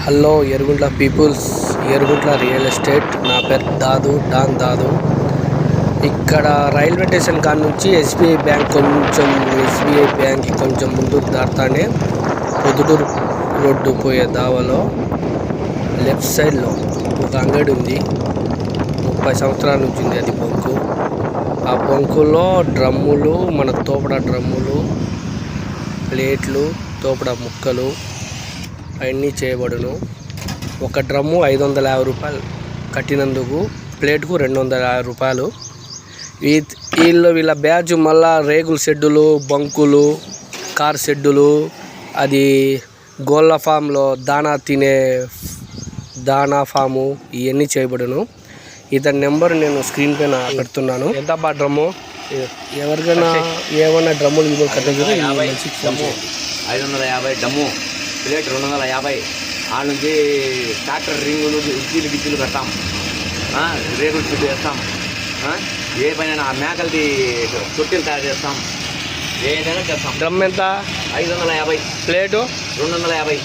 Hello Yerraguntla peoples, Yerraguntla real estate. నా పేరు దాదు. ఇక్కడ రైల్వే స్టేషన్ కాడ నుంచి ఎస్బీఐ బ్యాంక్ కొంచెం ముందుకు దాటుతానే పొద్దుటూరు రోడ్డు పోయే దావలో లెఫ్ట్ సైడ్లో ఒక అంగడి ఉంది. 30 సంవత్సరాల నుంచి ఉంది అది బంకు. ఆ బంకులో డ్రమ్ములు, మన తోపడా డ్రమ్ములు, ప్లేట్లు, తోపడా ముక్కలు అవన్నీ చేయబడును. ఒక డ్రమ్ము 550 రూపాయలు కట్టినందుకు, ప్లేట్కు 250 రూపాయలు. వీళ్ళ బ్యాచ్ మళ్ళా రేగుల షెడ్డులు, బంకులు, కార్ షెడ్డులు, అది గోళ్ళ ఫామ్లో దానా ఫాము ఇవన్నీ చేయబడును. ఇతని నెంబర్ నేను స్క్రీన్ పైన పెడుతున్నాను. ఎంత బా డ్రమ్ము, ఎవరికైనా ఏమన్నా డ్రమ్ములు ఇవ్వ కట్టదు. 550 డమ్ము, ప్లేట్ 250. ఆ నుంచి ట్రాక్టర్ రింగులు, గిజ్జీలు కడతాం, రేగులు చుట్టూ వేస్తాం. ఏ పైన మేకలది తొట్టిలు తయారు చేస్తాం, ఏదైనా చేస్తాం. డ్రమ్ ఎంత? 550. ప్లేటు 250.